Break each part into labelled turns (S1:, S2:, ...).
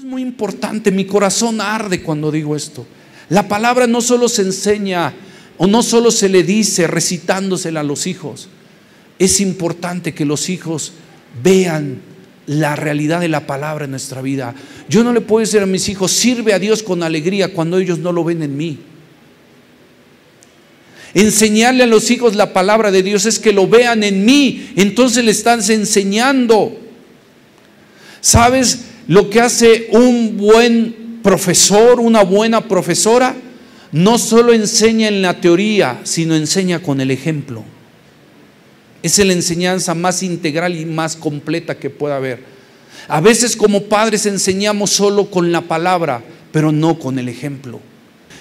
S1: Es muy importante, mi corazón arde cuando digo esto. La palabra no solo se enseña o no solo se le dice recitándosela a los hijos. Es importante que los hijos vean la realidad de la palabra en nuestra vida. Yo no le puedo decir a mis hijos, sirve a Dios con alegría, cuando ellos no lo ven en mí. Enseñarle a los hijos la palabra de Dios es que lo vean en mí. Entonces le estás enseñando. ¿Sabes lo que hace un buen profesor, una buena profesora? No solo enseña en la teoría, sino enseña con el ejemplo. Es la enseñanza más integral y más completa que pueda haber. A veces como padres enseñamos solo con la palabra, pero no con el ejemplo.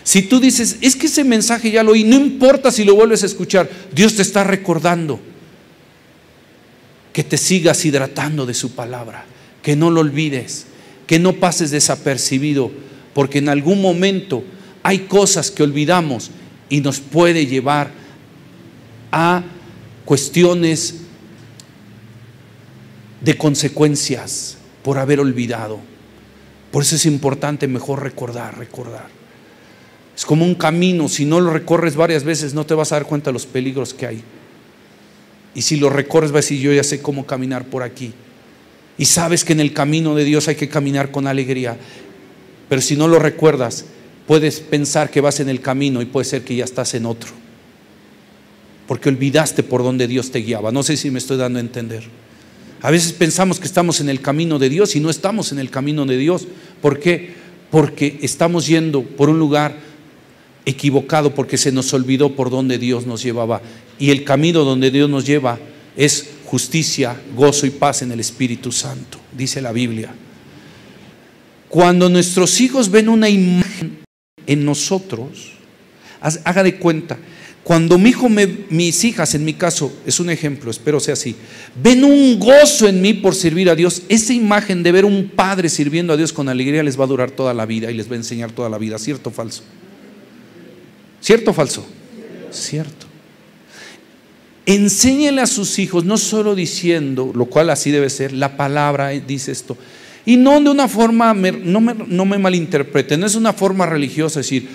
S1: Si tú dices, es que ese mensaje ya lo oí, no importa si lo vuelves a escuchar, Dios te está recordando que te sigas hidratando de su palabra, que no lo olvides, que no pases desapercibido, porque en algún momento hay cosas que olvidamos y nos puede llevar a cuestiones de consecuencias por haber olvidado. Por eso es importante mejor recordar. Es como un camino, si no lo recorres varias veces no te vas a dar cuenta de los peligros que hay. Y si lo recorres vas a decir, yo ya sé cómo caminar por aquí. Y sabes que en el camino de Dios hay que caminar con alegría. Pero si no lo recuerdas, puedes pensar que vas en el camino y puede ser que ya estás en otro, porque olvidaste por donde Dios te guiaba. No sé si me estoy dando a entender. A veces pensamos que estamos en el camino de Dios y no estamos en el camino de Dios. ¿Por qué? Porque estamos yendo por un lugar equivocado, porque se nos olvidó por donde Dios nos llevaba. Y el camino donde Dios nos lleva es justicia, gozo y paz en el Espíritu Santo, dice la Biblia. Cuando nuestros hijos ven una imagen en nosotros, haga de cuenta, cuando mis hijas, en mi caso, es un ejemplo, espero sea así, ven un gozo en mí por servir a Dios, esa imagen de ver un padre sirviendo a Dios con alegría les va a durar toda la vida y les va a enseñar toda la vida. ¿Cierto o falso? ¿Cierto o falso? Cierto. Enséñele a sus hijos, no solo diciendo, lo cual así debe ser, la palabra dice esto, y no de una forma, no me malinterpreten, no es una forma religiosa decir,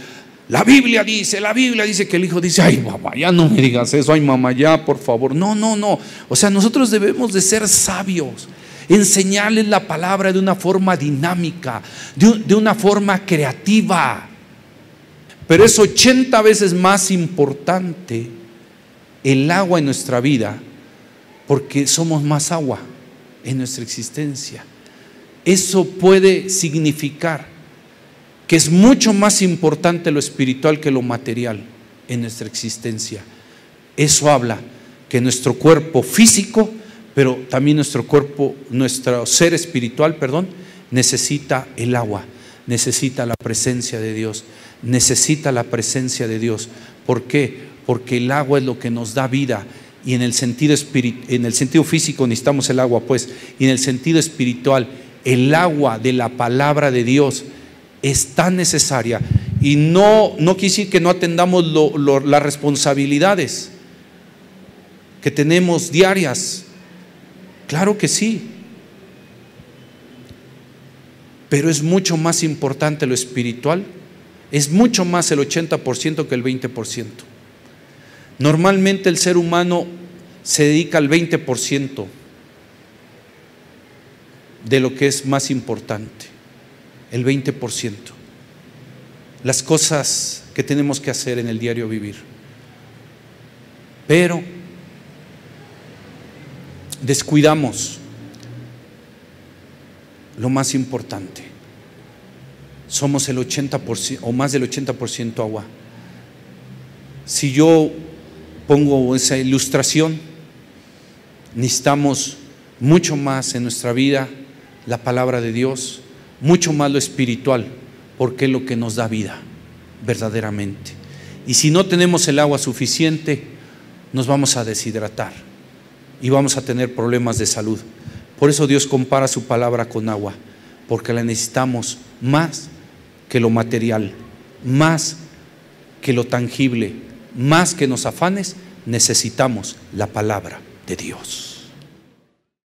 S1: la Biblia dice que el hijo dice, ay mamá, ya no me digas eso, ay mamá, ya por favor. No, o sea, nosotros debemos de ser sabios, enseñarles la palabra de una forma dinámica, de una forma creativa. Pero es 80 veces más importante el agua en nuestra vida, porque somos más agua en nuestra existencia. Eso puede significar que es mucho más importante lo espiritual que lo material en nuestra existencia. Eso habla que nuestro cuerpo físico, pero también nuestro ser espiritual, necesita el agua, necesita la presencia de Dios, necesita la presencia de Dios. ¿Por qué? Porque el agua es lo que nos da vida, y en el sentido físico necesitamos el agua, pues, y en el sentido espiritual, el agua de la palabra de Dios es tan necesaria. Y no quiere decir que no atendamos las responsabilidades que tenemos diarias. Claro que sí, pero es mucho más importante lo espiritual. Es mucho más el 80% que el 20%. Normalmente el ser humano se dedica al 20% de lo que es más importante, el 20%. Las cosas que tenemos que hacer en el diario vivir. Pero descuidamos lo más importante. Somos el 80% o más del 80% agua. Si yo pongo esa ilustración, necesitamos mucho más en nuestra vida la palabra de Dios, mucho más lo espiritual, porque es lo que nos da vida verdaderamente. Y si no tenemos el agua suficiente, nos vamos a deshidratar y vamos a tener problemas de salud. Por eso Dios compara su palabra con agua, porque la necesitamos más que lo material, más que lo tangible, más que los afanes. Necesitamos la palabra de Dios.